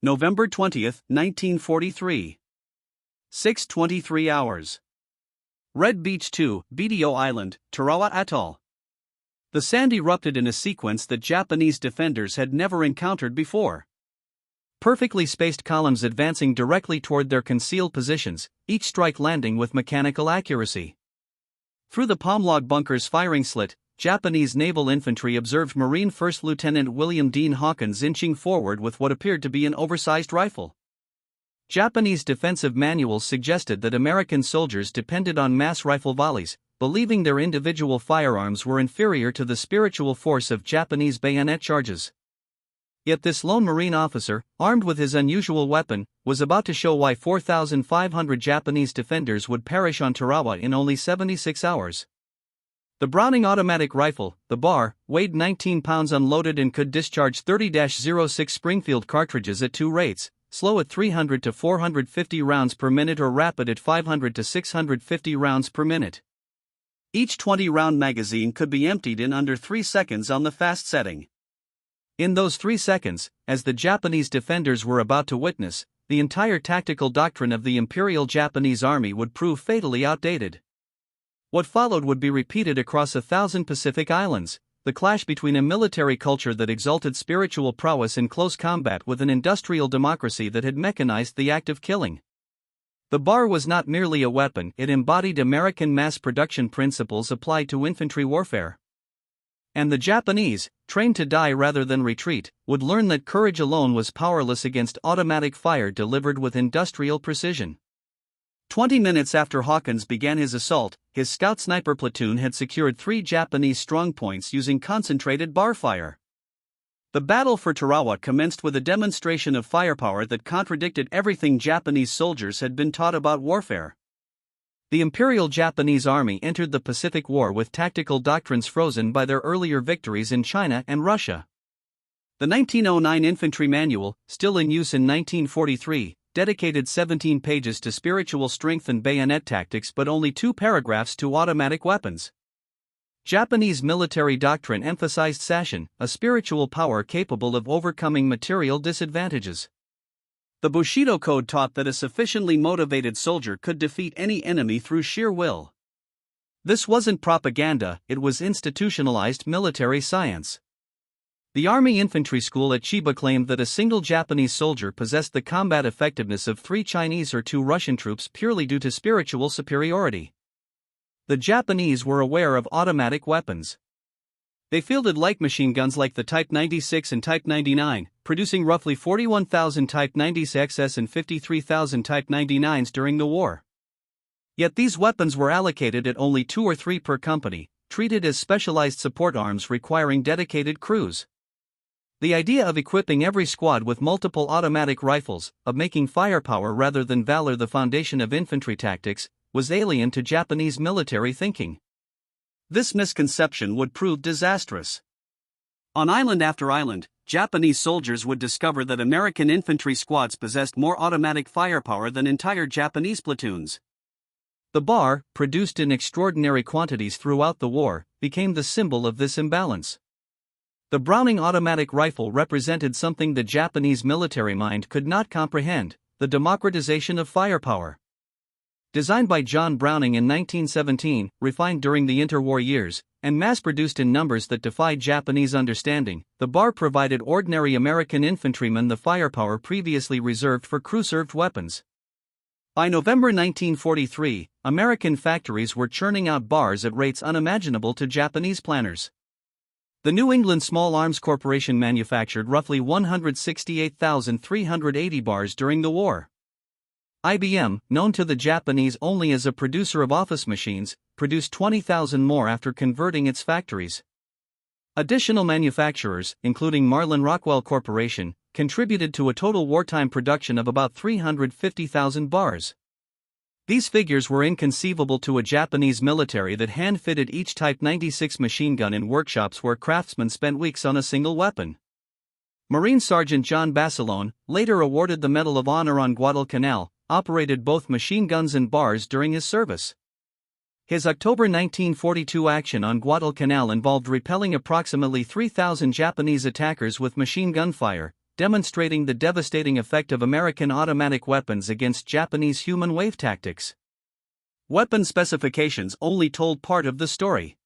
November 20, 1943. 6:23 hours. Red Beach 2, BDO Island, Tarawa Atoll. The sand erupted in a sequence that Japanese defenders had never encountered before. Perfectly spaced columns advancing directly toward their concealed positions, each strike landing with mechanical accuracy. Through the palm-log bunker's firing slit, Japanese naval infantry observed Marine First Lieutenant William Dean Hawkins inching forward with what appeared to be an oversized rifle. Japanese defensive manuals suggested that American soldiers depended on mass rifle volleys, believing their individual firearms were inferior to the spiritual force of Japanese bayonet charges. Yet this lone Marine officer, armed with his unusual weapon, was about to show why 4,500 Japanese defenders would perish on Tarawa in only 76 hours. The Browning automatic rifle, the bar, weighed 19 pounds unloaded and could discharge 30-06 Springfield cartridges at two rates, slow at 300 to 450 rounds per minute or rapid at 500 to 650 rounds per minute. Each 20-round magazine could be emptied in under 3 seconds on the fast setting. In those 3 seconds, as the Japanese defenders were about to witness, the entire tactical doctrine of the Imperial Japanese Army would prove fatally outdated. What followed would be repeated across 1,000 Pacific islands, the clash between a military culture that exalted spiritual prowess in close combat with an industrial democracy that had mechanized the act of killing. The bar was not merely a weapon, it embodied American mass production principles applied to infantry warfare. And the Japanese, trained to die rather than retreat, would learn that courage alone was powerless against automatic fire delivered with industrial precision. 20 minutes after Hawkins began his assault, his scout sniper platoon had secured 3 Japanese strongpoints using concentrated bar fire. The battle for Tarawa commenced with a demonstration of firepower that contradicted everything Japanese soldiers had been taught about warfare. The Imperial Japanese Army entered the Pacific War with tactical doctrines frozen by their earlier victories in China and Russia. The 1909 Infantry Manual, still in use in 1943, dedicated 17 pages to spiritual strength and bayonet tactics but only 2 paragraphs to automatic weapons. Japanese military doctrine emphasized sashin, a spiritual power capable of overcoming material disadvantages. The Bushido Code taught that a sufficiently motivated soldier could defeat any enemy through sheer will. This wasn't propaganda, it was institutionalized military science. The Army Infantry School at Chiba claimed that a single Japanese soldier possessed the combat effectiveness of 3 Chinese or 2 Russian troops purely due to spiritual superiority. The Japanese were aware of automatic weapons. They fielded light machine guns like the Type 96 and Type 99, producing roughly 41,000 Type 90s and 53,000 Type 99s during the war. Yet these weapons were allocated at only 2 or 3 per company, treated as specialized support arms requiring dedicated crews. The idea of equipping every squad with multiple automatic rifles, of making firepower rather than valor the foundation of infantry tactics, was alien to Japanese military thinking. This misconception would prove disastrous. On island after island, Japanese soldiers would discover that American infantry squads possessed more automatic firepower than entire Japanese platoons. The bar, produced in extraordinary quantities throughout the war, became the symbol of this imbalance. The Browning automatic rifle represented something the Japanese military mind could not comprehend: the democratization of firepower. Designed by John Browning in 1917, refined during the interwar years, and mass-produced in numbers that defied Japanese understanding, the bar provided ordinary American infantrymen the firepower previously reserved for crew-served weapons. By November 1943, American factories were churning out bars at rates unimaginable to Japanese planners. The New England Small Arms Corporation manufactured roughly 168,380 bars during the war. IBM, known to the Japanese only as a producer of office machines, produced 20,000 more after converting its factories. Additional manufacturers, including Marlin Rockwell Corporation, contributed to a total wartime production of about 350,000 bars. These figures were inconceivable to a Japanese military that hand-fitted each Type 96 machine gun in workshops where craftsmen spent weeks on a single weapon. Marine Sergeant John Basilone, later awarded the Medal of Honor on Guadalcanal, operated both machine guns and bars during his service. His October 1942 action on Guadalcanal involved repelling approximately 3,000 Japanese attackers with machine gun fire, demonstrating the devastating effect of American automatic weapons against Japanese human wave tactics. Weapon specifications only told part of the story.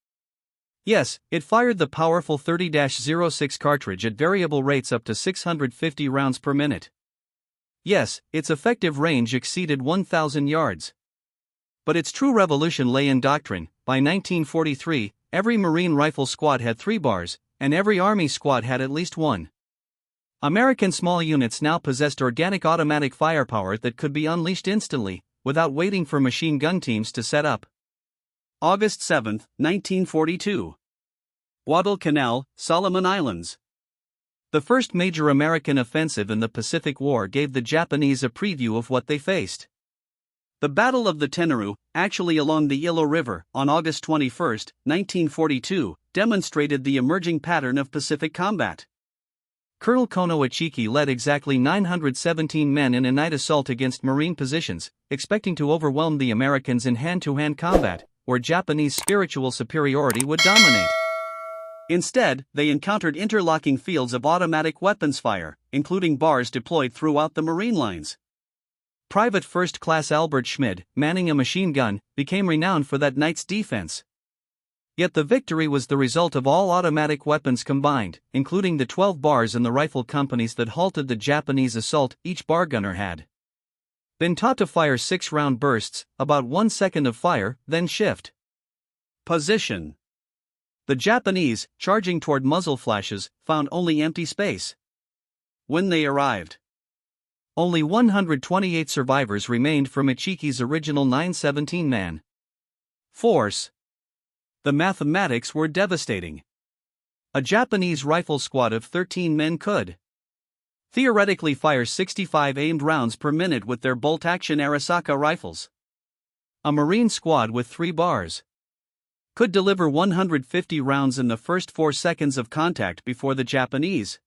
Yes, it fired the powerful 30-06 cartridge at variable rates up to 650 rounds per minute. Yes, its effective range exceeded 1,000 yards. But its true revolution lay in doctrine. By 1943, every Marine rifle squad had 3 bars, and every Army squad had at least one. American small units now possessed organic automatic firepower that could be unleashed instantly, without waiting for machine gun teams to set up. August 7, 1942. Guadalcanal, Solomon Islands. The first major American offensive in the Pacific War gave the Japanese a preview of what they faced. The Battle of the Tenaru, actually along the Ilo River, on August 21, 1942, demonstrated the emerging pattern of Pacific combat. Colonel Kono Ichiki led exactly 917 men in a night assault against Marine positions, expecting to overwhelm the Americans in hand-to-hand combat, where Japanese spiritual superiority would dominate. Instead, they encountered interlocking fields of automatic weapons fire, including bars deployed throughout the Marine lines. Private First Class Albert Schmid, manning a machine gun, became renowned for that night's defense. Yet the victory was the result of all automatic weapons combined, including the 12 bars in the rifle companies that halted the Japanese assault. Each bar gunner had been taught to fire 6-round bursts, about 1 second of fire, then shift position. The Japanese, charging toward muzzle flashes, found only empty space. When they arrived, only 128 survivors remained from Ichiki's original 917-man force. The mathematics were devastating. A Japanese rifle squad of 13 men could theoretically fire 65 aimed rounds per minute with their bolt-action Arisaka rifles. A Marine squad with 3 bars could deliver 150 rounds in the first 4 seconds of contact before the Japanese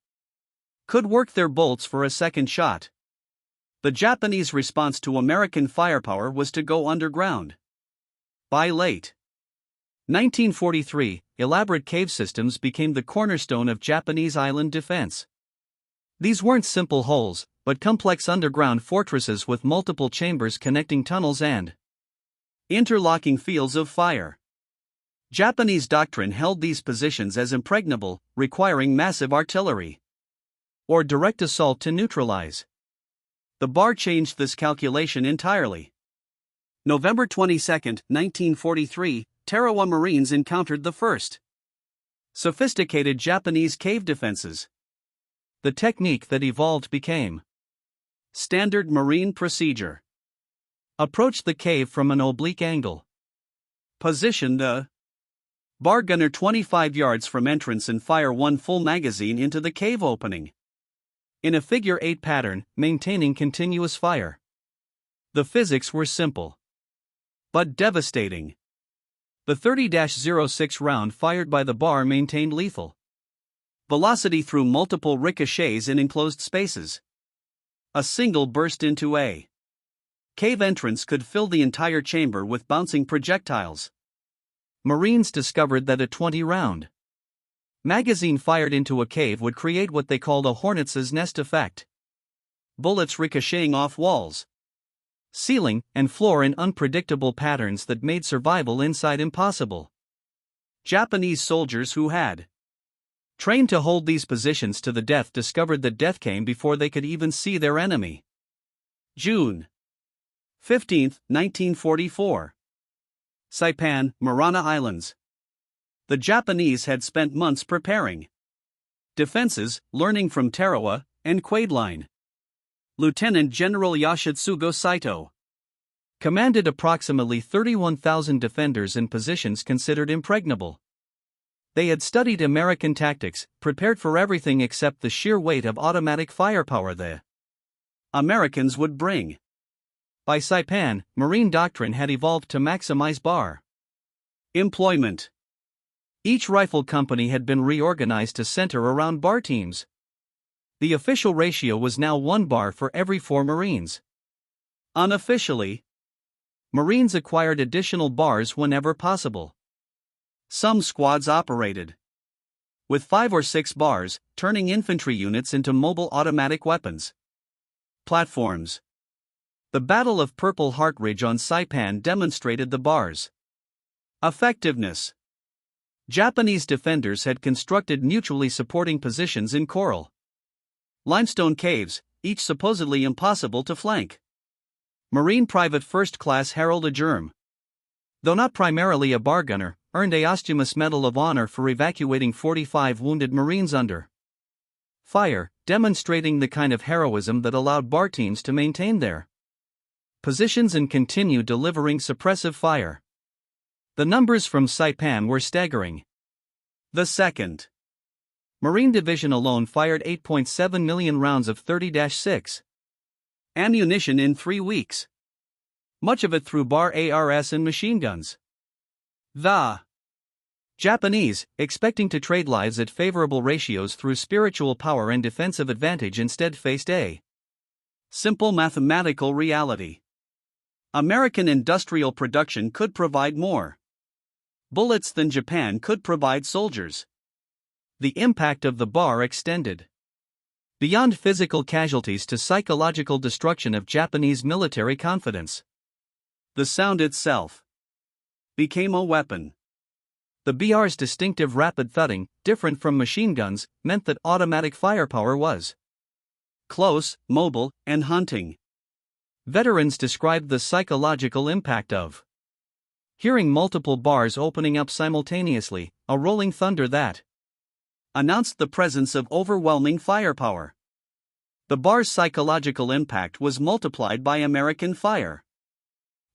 could work their bolts for a second shot. The Japanese response to American firepower was to go underground. By late 1943, elaborate cave systems became the cornerstone of Japanese island defense. These weren't simple holes, but complex underground fortresses with multiple chambers connecting tunnels and interlocking fields of fire. Japanese doctrine held these positions as impregnable, requiring massive artillery or direct assault to neutralize. The bar changed this calculation entirely. November 22, 1943, Tarawa Marines encountered the first sophisticated Japanese cave defenses. The technique that evolved became standard Marine procedure. Approach the cave from an oblique angle. Position the bar gunner 25 yards from entrance and fire 1 full magazine into the cave opening. In a figure 8 pattern, maintaining continuous fire. The physics were simple, but devastating. The 30-06 round fired by the bar maintained lethal velocity through multiple ricochets in enclosed spaces. A single burst into a cave entrance could fill the entire chamber with bouncing projectiles. Marines discovered that a 20-round magazine fired into a cave would create what they called a hornet's nest effect. Bullets ricocheting off walls, ceiling, and floor in unpredictable patterns that made survival inside impossible. Japanese soldiers who had trained to hold these positions to the death discovered that death came before they could even see their enemy. June 15, 1944. Saipan, Marana Islands. The Japanese had spent months preparing defenses, learning from Tarawa and Quadeline. Lieutenant General Yoshitsugu Saito commanded approximately 31,000 defenders in positions considered impregnable. They had studied American tactics, prepared for everything except the sheer weight of automatic firepower the Americans would bring. By Saipan, Marine doctrine had evolved to maximize bar employment. Each rifle company had been reorganized to center around bar teams. The official ratio was now 1 bar for every 4 Marines. Unofficially, Marines acquired additional bars whenever possible. Some squads operated with 5 or 6 bars, turning infantry units into mobile automatic weapons. Platforms. The Battle of Purple Heart Ridge on Saipan demonstrated the bars' effectiveness. Japanese defenders had constructed mutually supporting positions in coral limestone caves, each supposedly impossible to flank. Marine Private First Class Harold Agerm, though not primarily a bar gunner, earned a posthumous Medal of Honor for evacuating 45 wounded Marines under fire, demonstrating the kind of heroism that allowed bar teams to maintain their positions and continue delivering suppressive fire. The numbers from Saipan were staggering. The 2nd Marine Division alone fired 8.7 million rounds of 30-6 ammunition in 3 weeks, much of it through bar ARS and machine guns. The Japanese, expecting to trade lives at favorable ratios through spiritual power and defensive advantage, instead faced a simple mathematical reality. American industrial production could provide more bullets than Japan could provide soldiers. The impact of the bar extended beyond physical casualties to psychological destruction of Japanese military confidence. The sound itself became a weapon. The BR's distinctive rapid thudding, different from machine guns, meant that automatic firepower was close, mobile, and hunting. Veterans described the psychological impact of hearing multiple bars opening up simultaneously, a rolling thunder that announced the presence of overwhelming firepower. The bar's psychological impact was multiplied by American fire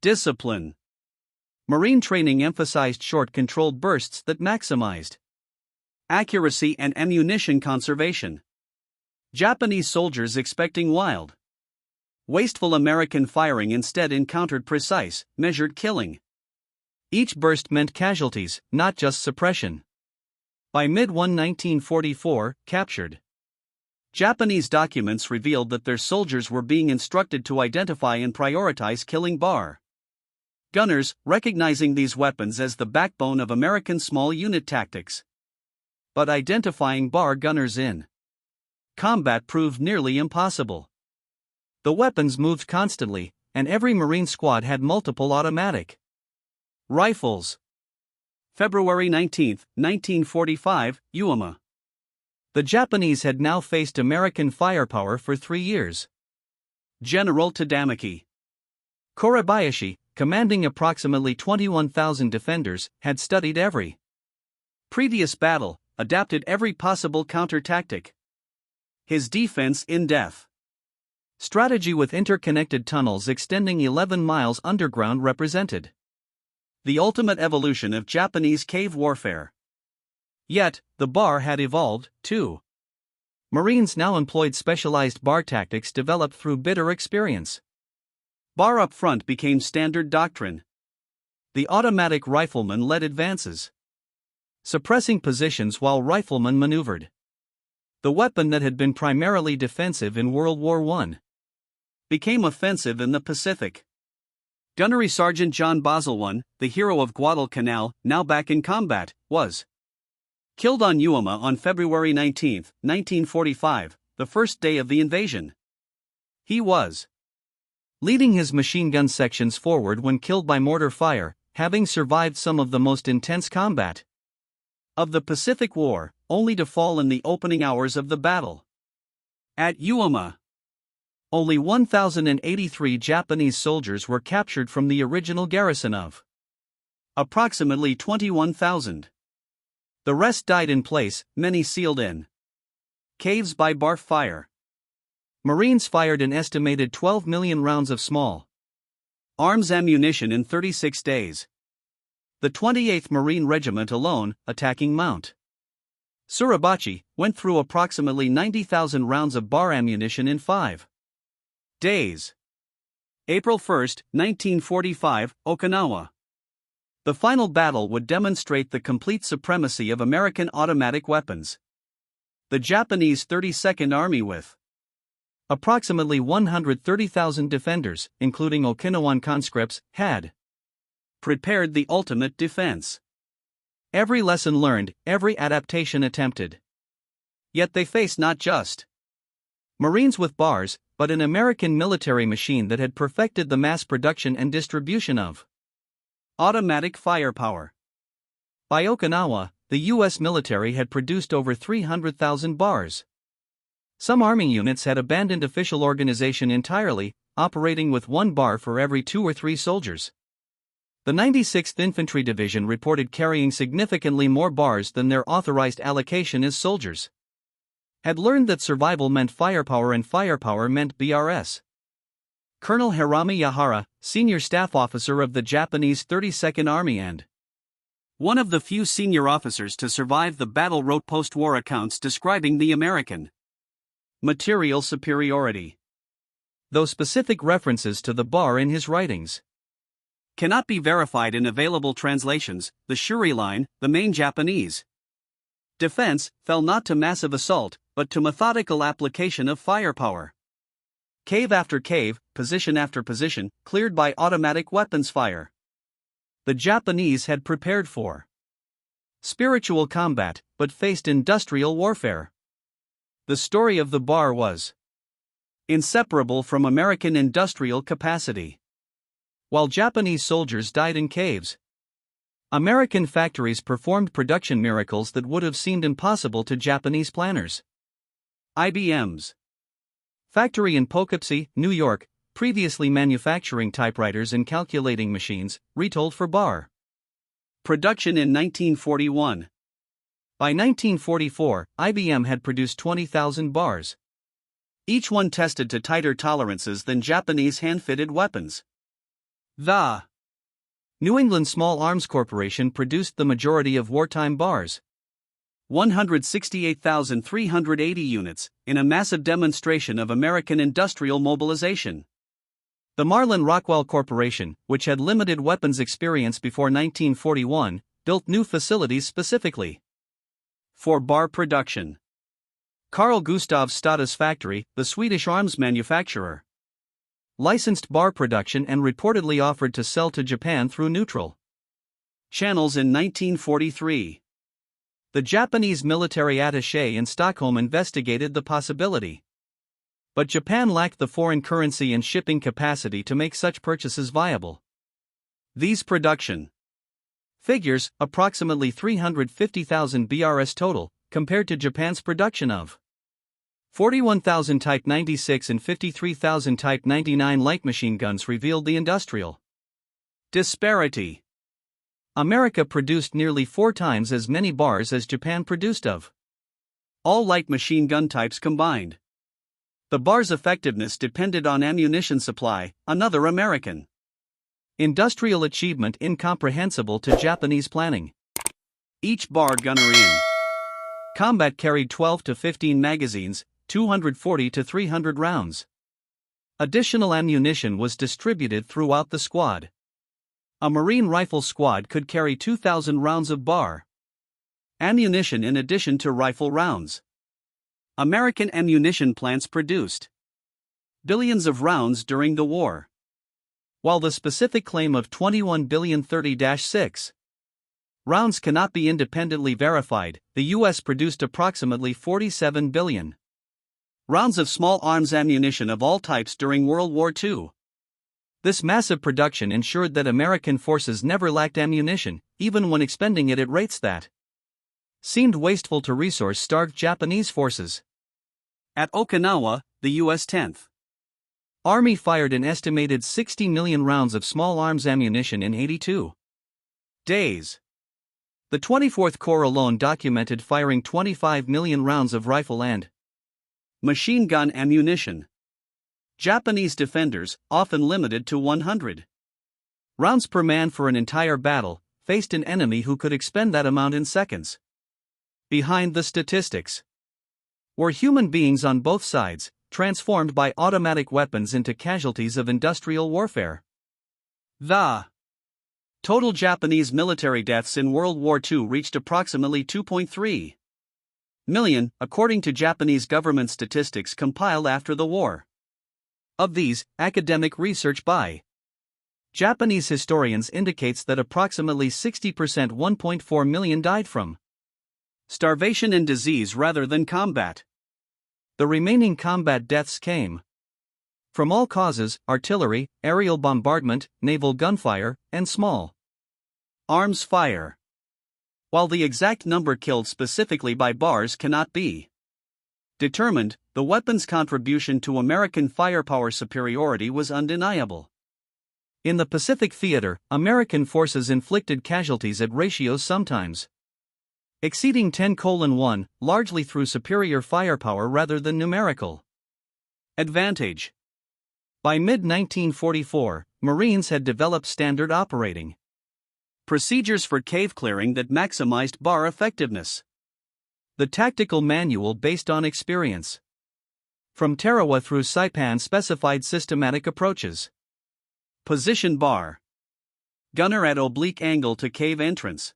discipline. Marine training emphasized short controlled bursts that maximized accuracy and ammunition conservation. Japanese soldiers expecting wild, wasteful American firing instead encountered precise, measured killing. Each burst meant casualties, not just suppression. By mid-1944, captured Japanese documents revealed that their soldiers were being instructed to identify and prioritize killing bar gunners, recognizing these weapons as the backbone of American small unit tactics. But identifying bar gunners in combat proved nearly impossible. The weapons moved constantly, and every Marine squad had multiple automatic rifles. February 19, 1945, Uema. The Japanese had now faced American firepower for 3 years. General Tadamaki Korebayashi, commanding approximately 21,000 defenders, had studied every previous battle, adapted every possible counter-tactic. His defense in-depth strategy with interconnected tunnels extending 11 miles underground represented the ultimate evolution of Japanese cave warfare. Yet, the bar had evolved, too. Marines now employed specialized bar tactics developed through bitter experience. Bar up front became standard doctrine. The automatic rifleman led advances, suppressing positions while riflemen maneuvered. The weapon that had been primarily defensive in World War I became offensive in the Pacific. Gunnery Sergeant John Boselwon, the hero of Guadalcanal, now back in combat, was killed on Uema on February 19, 1945, the first day of the invasion. He was leading his machine gun sections forward when killed by mortar fire, having survived some of the most intense combat of the Pacific War, only to fall in the opening hours of the battle. At Uema, only 1,083 Japanese soldiers were captured from the original garrison of approximately 21,000. The rest died in place, many sealed in caves by bar fire. Marines fired an estimated 12 million rounds of small arms ammunition in 36 days. The 28th Marine Regiment alone, attacking Mount Suribachi, went through approximately 90,000 rounds of bar ammunition in 5 days. April 1, 1945, Okinawa. The final battle would demonstrate the complete supremacy of American automatic weapons. The Japanese 32nd Army, with approximately 130,000 defenders, including Okinawan conscripts, had prepared the ultimate defense. Every lesson learned, every adaptation attempted. Yet they faced not just Marines with bars, but an American military machine that had perfected the mass production and distribution of automatic firepower. By Okinawa, the U.S. military had produced over 300,000 bars. Some Army units had abandoned official organization entirely, operating with one bar for every 2 or 3 soldiers. The 96th Infantry Division reported carrying significantly more bars than their authorized allocation as soldiers. Had learned that survival meant firepower and firepower meant BRS. Colonel Hirami Yahara, senior staff officer of the Japanese 32nd Army and one of the few senior officers to survive the battle, wrote post-war accounts describing the American material superiority, though specific references to the bar in his writings cannot be verified in available translations. The Shuri Line, the main Japanese defense, fell not to massive assault, but to methodical application of firepower. Cave after cave, position after position, cleared by automatic weapons fire. The Japanese had prepared for spiritual combat, but faced industrial warfare. The story of the bar was inseparable from American industrial capacity. While Japanese soldiers died in caves, American factories performed production miracles that would have seemed impossible to Japanese planners. IBM's factory in Poughkeepsie, New York, previously manufacturing typewriters and calculating machines, retold for bar production in 1941. By 1944, IBM had produced 20,000 bars, each one tested to tighter tolerances than Japanese hand-fitted weapons. The New England Small Arms Corporation produced the majority of wartime bars, 168,380 units, in a massive demonstration of American industrial mobilization. The Marlin Rockwell Corporation, which had limited weapons experience before 1941, built new facilities specifically for bar production. Carl Gustav Stada's factory, the Swedish arms manufacturer, licensed bar production and reportedly offered to sell to Japan through neutral channels in 1943. The Japanese military attaché in Stockholm investigated the possibility, but Japan lacked the foreign currency and shipping capacity to make such purchases viable. These production figures, approximately 350,000 BRS total, compared to Japan's production of 41,000 Type 96 and 53,000 Type 99 light machine guns, revealed the industrial disparity. America produced nearly 4 times as many bars as Japan produced of all light machine gun types combined. The bar's effectiveness depended on ammunition supply, another American industrial achievement incomprehensible to Japanese planning. Each bar gunner in combat carried 12 to 15 magazines, 240 to 300 rounds. Additional ammunition was distributed throughout the squad. A Marine rifle squad could carry 2,000 rounds of bar ammunition in addition to rifle rounds. American ammunition plants produced billions of rounds during the war, while the specific claim of 21 billion 30-6 rounds cannot be independently verified. The U.S. produced approximately 47 billion rounds of small arms ammunition of all types during World War II. This massive production ensured that American forces never lacked ammunition, even when expending it at rates that seemed wasteful to resource-starved Japanese forces. At Okinawa, the U.S. 10th Army fired an estimated 60 million rounds of small arms ammunition in 82 days. The 24th Corps alone documented firing 25 million rounds of rifle and machine gun ammunition. Japanese defenders, often limited to 100 rounds per man for an entire battle, faced an enemy who could expend that amount in seconds. Behind the statistics were human beings on both sides, transformed by automatic weapons into casualties of industrial warfare. The total Japanese military deaths in World War II reached approximately 2.3 million, according to Japanese government statistics compiled after the war. Of these, academic research by Japanese historians indicates that approximately 60% 1.4 million died from starvation and disease rather than combat. The remaining combat deaths came from all causes: artillery, aerial bombardment, naval gunfire, and small arms fire. While the exact number killed specifically by bars cannot be determined, the weapon's contribution to American firepower superiority was undeniable. In the Pacific theater, American forces inflicted casualties at ratios sometimes exceeding 10:1, largely through superior firepower rather than numerical advantage. By mid-1944, Marines had developed standard operating procedures for cave clearing that maximized bar effectiveness. The tactical manual based on experience from Tarawa through Saipan specified systematic approaches. Position bar. Gunner at oblique angle to cave entrance.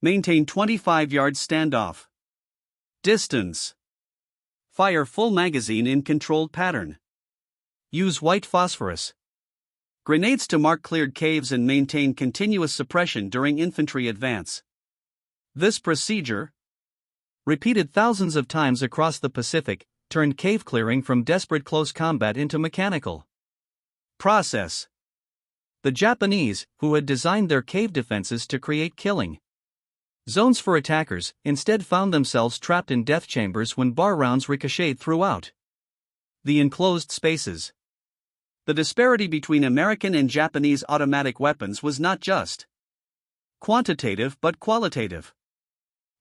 Maintain 25 yards standoff. Distance. Fire full magazine in controlled pattern. Use white phosphorus grenades to mark cleared caves and maintain continuous suppression during infantry advance. This procedure, repeated thousands of times across the Pacific, turned cave clearing from desperate close combat into mechanical process. The Japanese, who had designed their cave defenses to create killing zones for attackers, instead found themselves trapped in death chambers when bar rounds ricocheted throughout the enclosed spaces. The disparity between American and Japanese automatic weapons was not just quantitative but qualitative.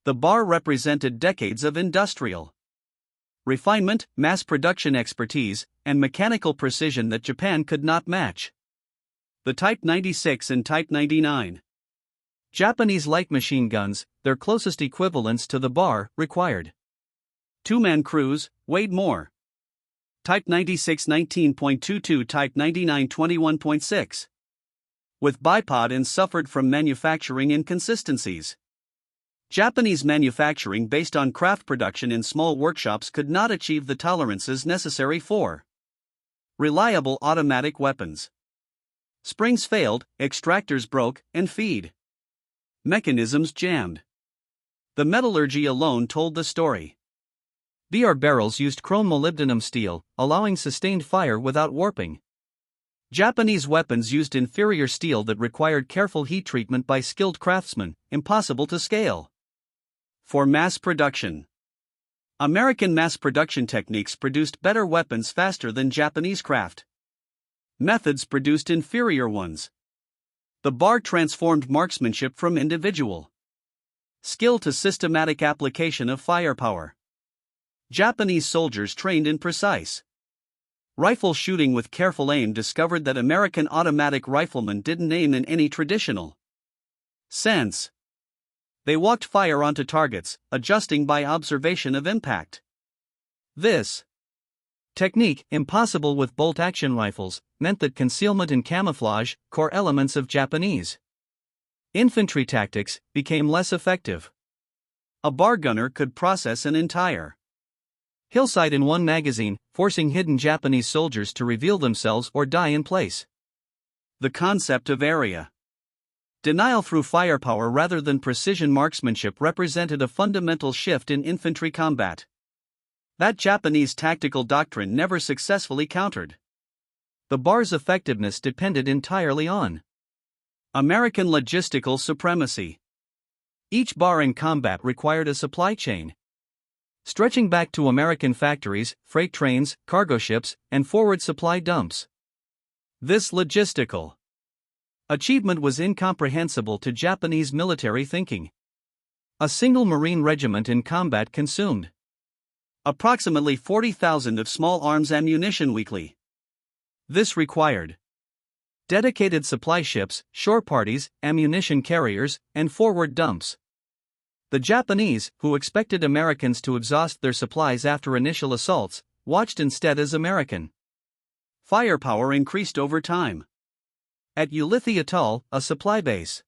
The bar represented decades of industrial refinement, mass production expertise, and mechanical precision that Japan could not match. The Type 96 and Type 99 Japanese light machine guns, their closest equivalents to the bar, required two-man crews, weighed more. Type 96 19.22, Type 99 21.6. With bipod and suffered from manufacturing inconsistencies. Japanese manufacturing based on craft production in small workshops could not achieve the tolerances necessary for reliable automatic weapons. Springs failed, extractors broke, and feed mechanisms jammed. The metallurgy alone told the story. BR barrels used chrome molybdenum steel, allowing sustained fire without warping. Japanese weapons used inferior steel that required careful heat treatment by skilled craftsmen, impossible to scale. For mass production, American mass production techniques produced better weapons faster than Japanese craft methods produced inferior ones. The bar transformed marksmanship from individual skill to systematic application of firepower. Japanese soldiers trained in precise rifle shooting with careful aim discovered that American automatic riflemen didn't aim in any traditional sense. They walked fire onto targets, adjusting by observation of impact. This technique, impossible with bolt-action rifles, meant that concealment and camouflage, core elements of Japanese infantry tactics, became less effective. A bar gunner could process an entire hillside in one magazine, forcing hidden Japanese soldiers to reveal themselves or die in place. The concept of area denial through firepower rather than precision marksmanship represented a fundamental shift in infantry combat that Japanese tactical doctrine never successfully countered. The bar's effectiveness depended entirely on American logistical supremacy. Each bar in combat required a supply chain stretching back to American factories, freight trains, cargo ships, and forward supply dumps. This logistical achievement was incomprehensible to Japanese military thinking. A single Marine regiment in combat consumed approximately 40,000 of small arms ammunition weekly. This required dedicated supply ships, shore parties, ammunition carriers, and forward dumps. The Japanese, who expected Americans to exhaust their supplies after initial assaults, watched instead as American firepower increased over time. At Ulithi Atoll, a supply base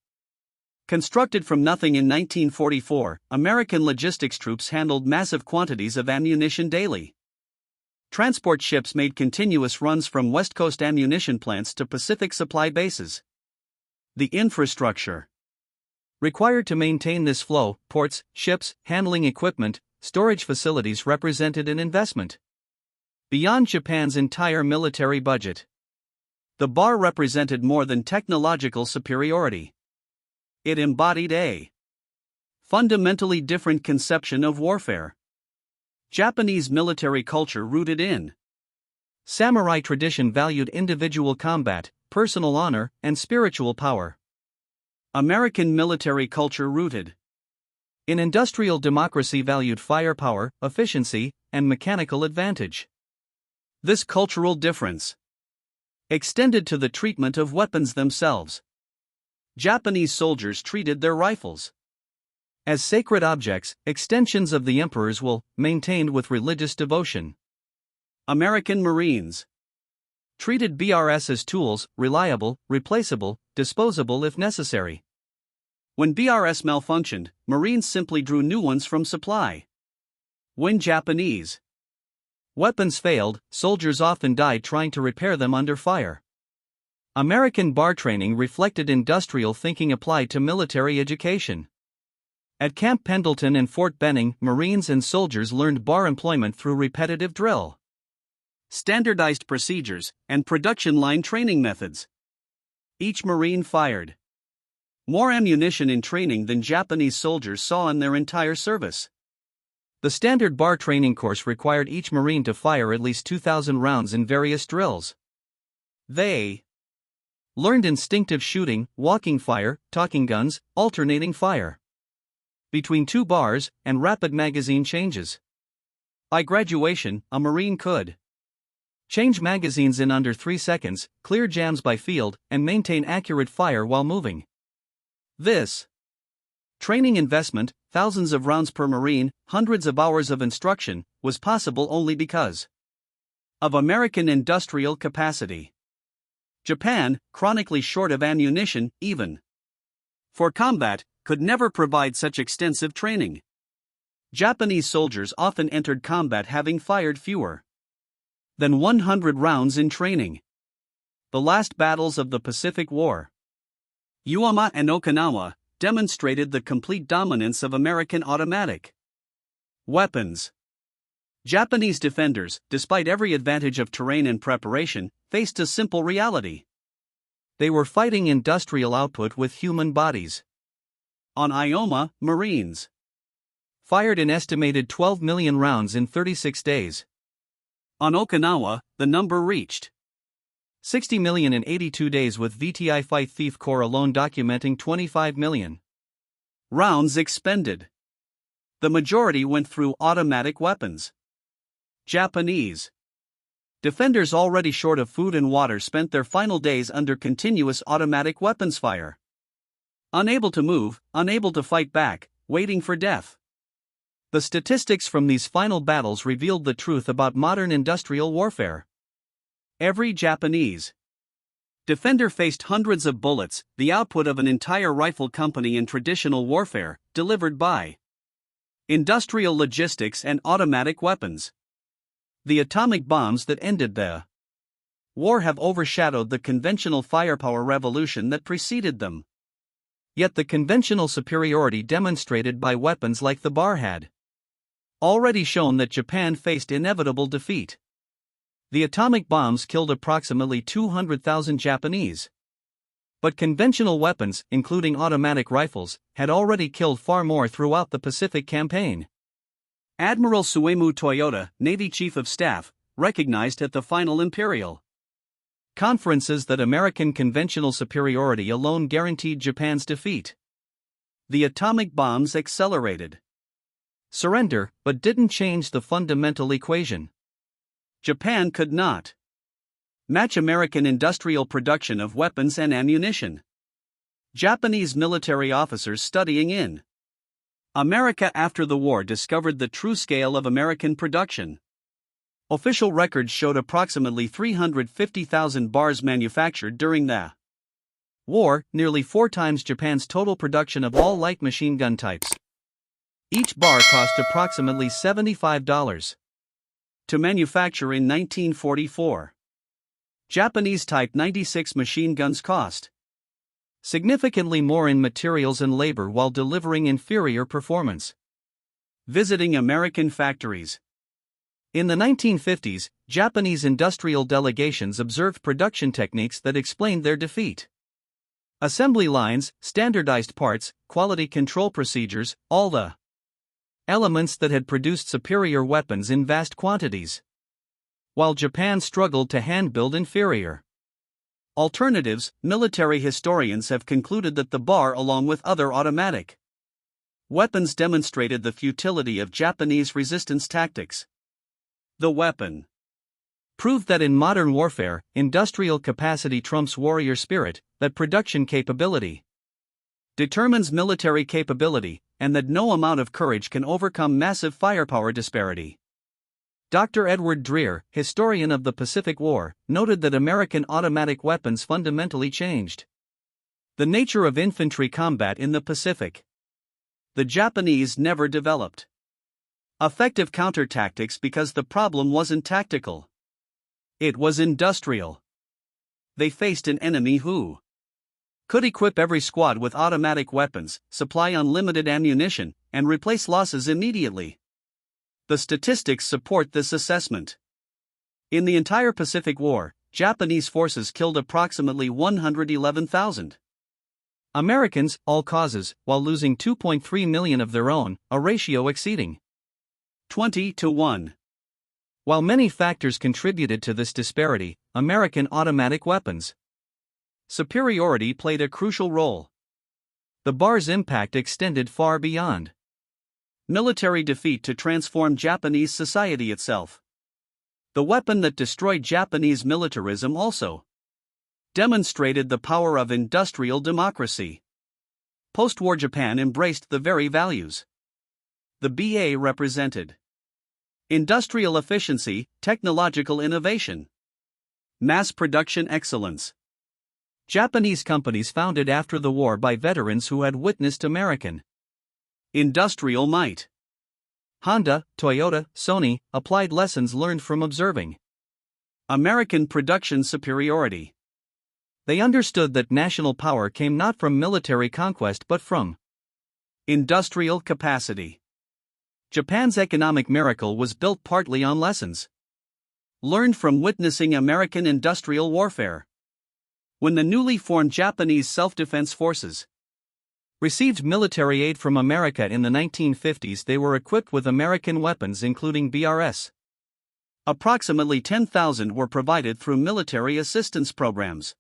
constructed from nothing in 1944, American logistics troops handled massive quantities of ammunition daily. Transport ships made continuous runs from West Coast ammunition plants to Pacific supply bases. The infrastructure required to maintain this flow, ports, ships, handling equipment, storage facilities represented an investment beyond Japan's entire military budget. The bar represented more than technological superiority. It embodied a fundamentally different conception of warfare. Japanese military culture rooted in samurai tradition valued individual combat, personal honor, and spiritual power. American military culture rooted in industrial democracy valued firepower, efficiency, and mechanical advantage. This cultural difference extended to the treatment of weapons themselves. Japanese soldiers treated their rifles as sacred objects, extensions of the emperor's will, maintained with religious devotion. American Marines treated BRS as tools, reliable, replaceable, disposable if necessary. When BRS malfunctioned, Marines simply drew new ones from supply. When Japanese weapons failed, soldiers often died trying to repair them under fire. American bar training reflected industrial thinking applied to military education. At Camp Pendleton and Fort Benning, Marines and soldiers learned bar employment through repetitive drill, standardized procedures, and production line training methods. Each Marine fired more ammunition in training than Japanese soldiers saw in their entire service. The standard bar training course required each Marine to fire at least 2,000 rounds in various drills. They learned instinctive shooting, walking fire, talking guns, alternating fire between two bars, and rapid magazine changes. By graduation, a Marine could change magazines in under 3 seconds, clear jams by field, and maintain accurate fire while moving. This training investment, thousands of rounds per Marine, hundreds of hours of instruction, was possible only because of American industrial capacity. Japan, chronically short of ammunition, even for combat, could never provide such extensive training. Japanese soldiers often entered combat having fired fewer than 100 rounds in training. The last battles of the Pacific War, Iwo and Okinawa, demonstrated the complete dominance of American automatic weapons. Japanese defenders, despite every advantage of terrain and preparation, faced a simple reality. They were fighting industrial output with human bodies. On Ioma, Marines fired an estimated 12 million rounds in 36 days. On Okinawa, the number reached 60 million in 82 days, with VTI Fight Thief Corps alone documenting 25 million rounds expended. The majority went through automatic weapons. Japanese defenders, already short of food and water, spent their final days under continuous automatic weapons fire. Unable to move, unable to fight back, waiting for death. The statistics from these final battles revealed the truth about modern industrial warfare. Every Japanese defender faced hundreds of bullets, the output of an entire rifle company in traditional warfare, delivered by industrial logistics and automatic weapons. The atomic bombs that ended the war have overshadowed the conventional firepower revolution that preceded them. Yet the conventional superiority demonstrated by weapons like the bar had already shown that Japan faced inevitable defeat. The atomic bombs killed approximately 200,000 Japanese. But conventional weapons, including automatic rifles, had already killed far more throughout the Pacific Campaign. Admiral Suemu Toyota, Navy Chief of Staff, recognized at the final Imperial conferences that American conventional superiority alone guaranteed Japan's defeat. The atomic bombs accelerated surrender, but didn't change the fundamental equation. Japan could not match American industrial production of weapons and ammunition. Japanese military officers studying in America after the war discovered the true scale of American production. Official records showed approximately 350,000 bars manufactured during the war, nearly 4 times Japan's total production of all light machine gun types. Each bar cost approximately $75. to manufacture in 1944. Japanese Type 96 machine guns cost significantly more in materials and labor while delivering inferior performance. Visiting American factories. In the 1950s, Japanese industrial delegations observed production techniques that explained their defeat. Assembly lines, standardized parts, quality control procedures, all the elements that had produced superior weapons in vast quantities, while Japan struggled to hand-build inferior alternatives. Military historians have concluded that the bar, along with other automatic weapons, demonstrated the futility of Japanese resistance tactics. The weapon proved that in modern warfare, industrial capacity trumps warrior spirit, that production capability determines military capability, and that no amount of courage can overcome massive firepower disparity. Dr. Edward Dreer, historian of the Pacific War, noted that American automatic weapons fundamentally changed the nature of infantry combat in the Pacific. The Japanese never developed effective counter-tactics because the problem wasn't tactical. It was industrial. They faced an enemy who could equip every squad with automatic weapons, supply unlimited ammunition, and replace losses immediately. The statistics support this assessment. In the entire Pacific War, Japanese forces killed approximately 111,000 Americans, all causes, while losing 2.3 million of their own, a ratio exceeding 20-1. While many factors contributed to this disparity, American automatic weapons superiority played a crucial role. The bar's impact extended far beyond military defeat to transform Japanese society itself. The weapon that destroyed Japanese militarism also demonstrated the power of industrial democracy. Post-war Japan embraced the very values the BA represented: industrial efficiency, technological innovation, mass production excellence. Japanese companies founded after the war by veterans who had witnessed American industrial might. Honda, Toyota, Sony applied lessons learned from observing American production superiority. They understood that national power came not from military conquest but from industrial capacity. Japan's economic miracle was built partly on lessons learned from witnessing American industrial warfare. When the newly formed Japanese Self-Defense Forces received military aid from America in the 1950s, they were equipped with American weapons including BRS. Approximately 10,000 were provided through military assistance programs.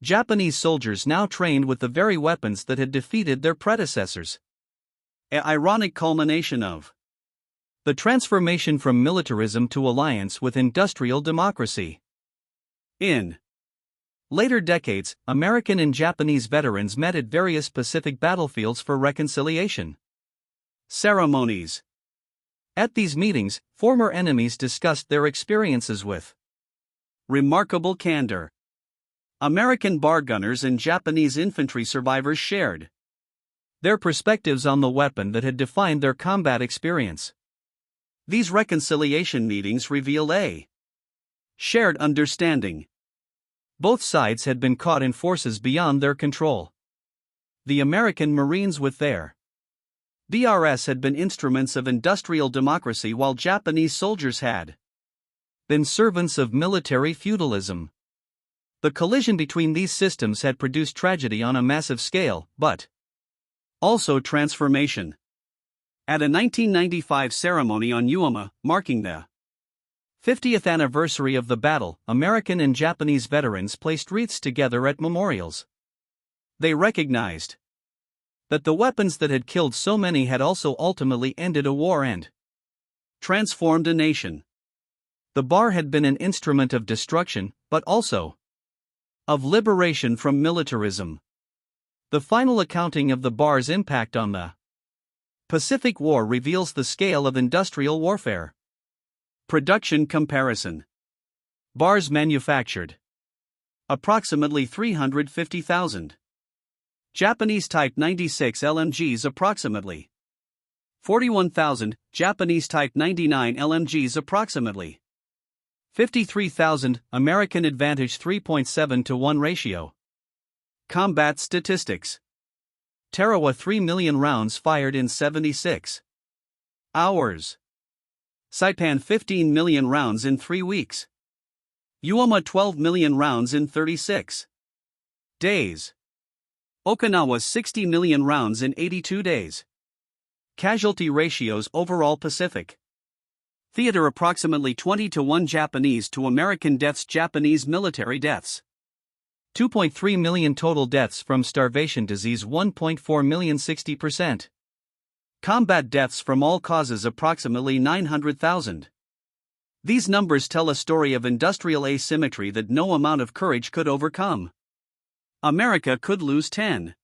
Japanese soldiers now trained with the very weapons that had defeated their predecessors. An ironic culmination of the transformation from militarism to alliance with industrial democracy. In later decades, American and Japanese veterans met at various Pacific battlefields for reconciliation ceremonies. At these meetings, former enemies discussed their experiences with remarkable candor. American bar gunners and Japanese infantry survivors shared their perspectives on the weapon that had defined their combat experience. These reconciliation meetings revealed a shared understanding. Both sides had been caught in forces beyond their control. The American Marines with their BRS had been instruments of industrial democracy, while Japanese soldiers had been servants of military feudalism. The collision between these systems had produced tragedy on a massive scale, but also transformation. At a 1995 ceremony on Uema, marking the 50th anniversary of the battle, American and Japanese veterans placed wreaths together at memorials. They recognized that the weapons that had killed so many had also ultimately ended a war and transformed a nation. The bar had been an instrument of destruction, but also of liberation from militarism. The final accounting of the bar's impact on the Pacific War reveals the scale of industrial warfare. Production comparison. Bars manufactured: approximately 350,000. Japanese Type 96 LMGs approximately 41,000 Japanese Type 99 LMGs approximately. 53,000 American Advantage 3.7 to 1 ratio. Combat statistics. Tarawa 3 million rounds fired in 76 hours. Saipan 15 million rounds in 3 weeks. Uoma 12 million rounds in 36 days. Okinawa 60 million rounds in 82 days. Casualty ratios overall Pacific Theater approximately 20 to 1 Japanese to American deaths. Japanese military deaths 2.3 million total deaths from starvation. Disease 1.4 million 60%. Combat deaths from all causes approximately 900,000. These numbers tell a story of industrial asymmetry that no amount of courage could overcome. America could lose 10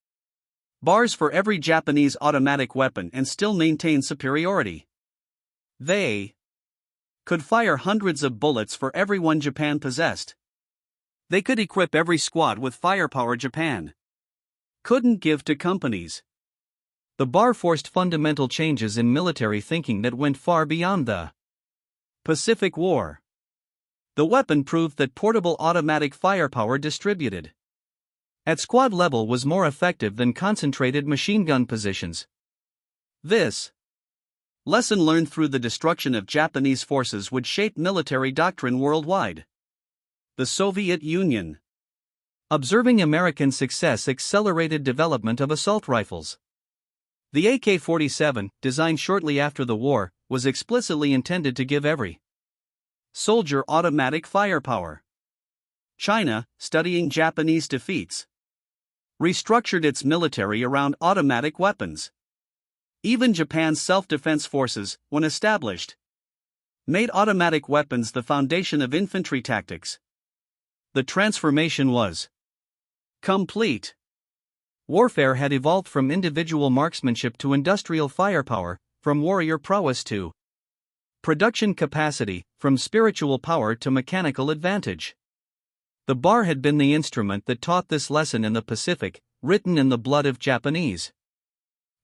bars for every Japanese automatic weapon and still maintain superiority. They could fire hundreds of bullets for every one Japan possessed. They could equip every squad with firepower Japan couldn't give to companies. The bar forced fundamental changes in military thinking that went far beyond the Pacific War. The weapon proved that portable automatic firepower distributed at squad level was more effective than concentrated machine gun positions. This lesson learned through the destruction of Japanese forces would shape military doctrine worldwide. The Soviet Union. Observing American success accelerated development of assault rifles. The AK-47, designed shortly after the war, was explicitly intended to give every soldier automatic firepower. China, studying Japanese defeats, restructured its military around automatic weapons. Even Japan's self-defense forces, when established, made automatic weapons the foundation of infantry tactics. The transformation was complete. Warfare had evolved from individual marksmanship to industrial firepower, from warrior prowess to production capacity, from spiritual power to mechanical advantage. The bar had been the instrument that taught this lesson in the Pacific, written in the blood of Japanese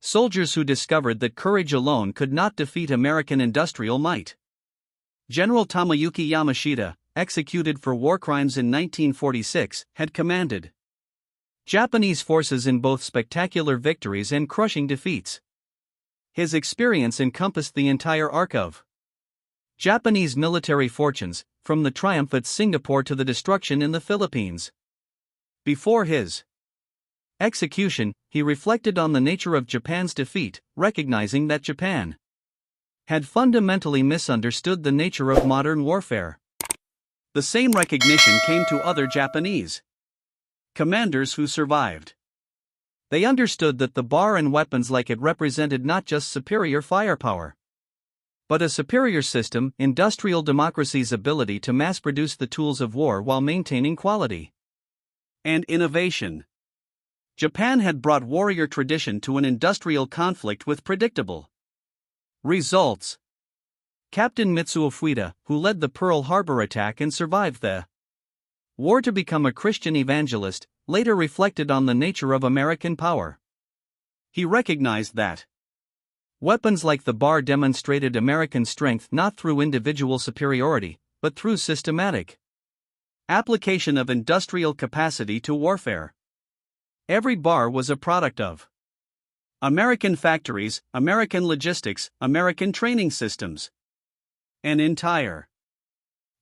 soldiers who discovered that courage alone could not defeat American industrial might. General Tomoyuki Yamashita, executed for war crimes in 1946, had commanded Japanese forces in both spectacular victories and crushing defeats. His experience encompassed the entire arc of Japanese military fortunes, from the triumph at Singapore to the destruction in the Philippines. Before his execution, he reflected on the nature of Japan's defeat, recognizing that Japan had fundamentally misunderstood the nature of modern warfare. The same recognition came to other Japanese commanders who survived. They understood that the bar and weapons like it represented not just superior firepower, but a superior system, industrial democracy's ability to mass-produce the tools of war while maintaining quality and innovation. Japan had brought warrior tradition to an industrial conflict with predictable results. Captain Mitsuo Fuida, who led the Pearl Harbor attack and survived the war to become a Christian evangelist, later reflected on the nature of American power. He recognized that weapons like the bar demonstrated American strength not through individual superiority, but through systematic application of industrial capacity to warfare. Every bar was a product of American factories, American logistics, American training systems. An entire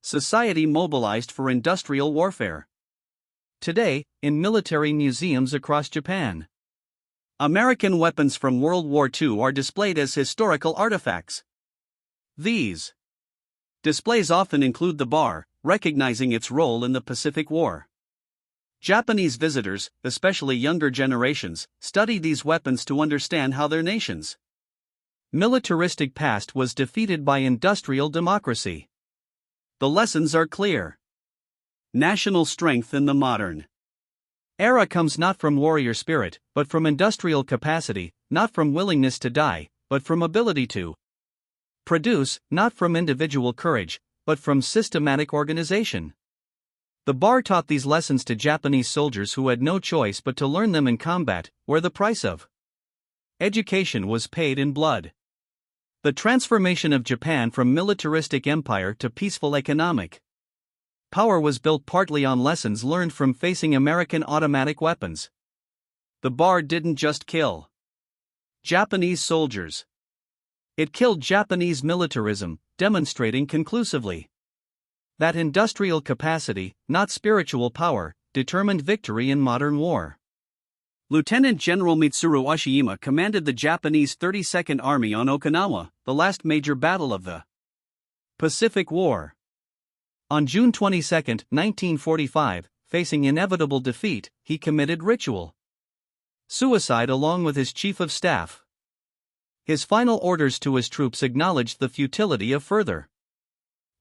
society mobilized for industrial warfare. Today, in military museums across Japan, American weapons from World War II are displayed as historical artifacts. These displays often include the bar, recognizing its role in the Pacific War. Japanese visitors, especially younger generations, study these weapons to understand how their nation's militaristic past was defeated by industrial democracy. The lessons are clear. National strength in the modern era comes not from warrior spirit, but from industrial capacity, not from willingness to die, but from ability to produce, not from individual courage, but from systematic organization. The bar taught these lessons to Japanese soldiers who had no choice but to learn them in combat, where the price of education was paid in blood. The transformation of Japan from militaristic empire to peaceful economic power was built partly on lessons learned from facing American automatic weapons. The bar didn't just kill Japanese soldiers. It killed Japanese militarism, demonstrating conclusively that industrial capacity, not spiritual power, determined victory in modern war. Lieutenant General Mitsuru Oshiyama commanded the Japanese 32nd Army on Okinawa, the last major battle of the Pacific War. On June 22, 1945, facing inevitable defeat, he committed ritual suicide along with his chief of staff. His final orders to his troops acknowledged the futility of further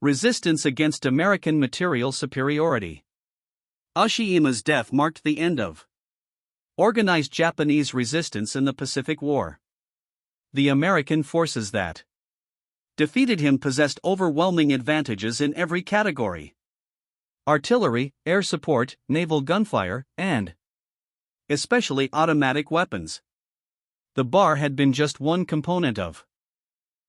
resistance against American material superiority. Oshiyama's death marked the end of organized Japanese resistance in the Pacific War. The American forces that defeated him possessed overwhelming advantages in every category: artillery, air support, naval gunfire, and especially automatic weapons. The bar had been just one component of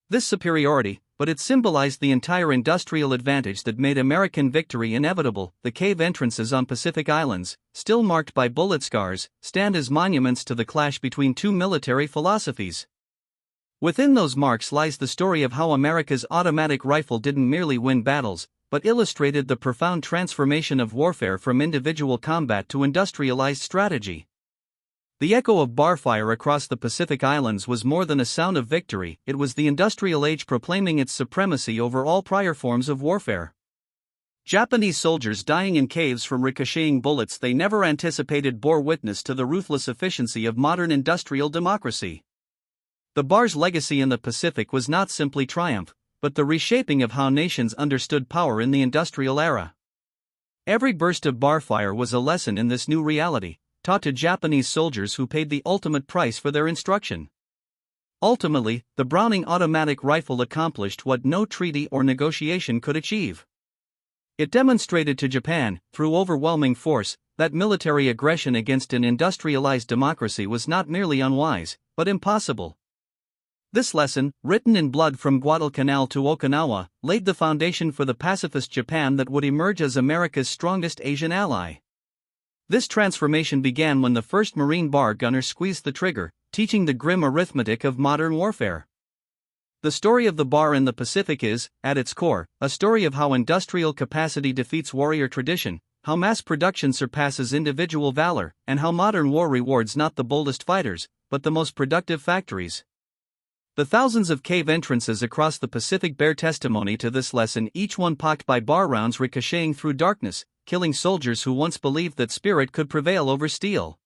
this superiority, but it symbolized the entire industrial advantage that made American victory inevitable. The cave entrances on Pacific Islands, still marked by bullet scars, stand as monuments to the clash between two military philosophies. Within those marks lies the story of how America's automatic rifle didn't merely win battles, but illustrated the profound transformation of warfare from individual combat to industrialized strategy. The echo of bar fire across the Pacific Islands was more than a sound of victory, it was the industrial age proclaiming its supremacy over all prior forms of warfare. Japanese soldiers dying in caves from ricocheting bullets they never anticipated bore witness to the ruthless efficiency of modern industrial democracy. The bar's legacy in the Pacific was not simply triumph, but the reshaping of how nations understood power in the industrial era. Every burst of bar fire was a lesson in this new reality, taught to Japanese soldiers who paid the ultimate price for their instruction. Ultimately, the Browning automatic rifle accomplished what no treaty or negotiation could achieve. It demonstrated to Japan, through overwhelming force, that military aggression against an industrialized democracy was not merely unwise, but impossible. This lesson, written in blood from Guadalcanal to Okinawa, laid the foundation for the pacifist Japan that would emerge as America's strongest Asian ally. This transformation began when the first Marine bar gunner squeezed the trigger, teaching the grim arithmetic of modern warfare. The story of the bar in the Pacific is, at its core, a story of how industrial capacity defeats warrior tradition, how mass production surpasses individual valor, and how modern war rewards not the boldest fighters, but the most productive factories. The thousands of cave entrances across the Pacific bear testimony to this lesson, each one pocked by bar rounds ricocheting through darkness, killing soldiers who once believed that spirit could prevail over steel.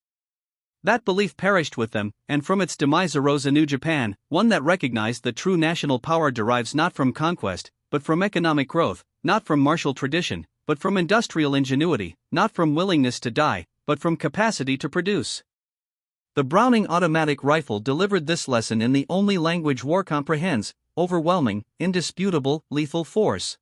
That belief perished with them, and from its demise arose a new Japan, one that recognized that true national power derives not from conquest, but from economic growth, not from martial tradition, but from industrial ingenuity, not from willingness to die, but from capacity to produce. The Browning automatic rifle delivered this lesson in the only language war comprehends: overwhelming, indisputable, lethal force.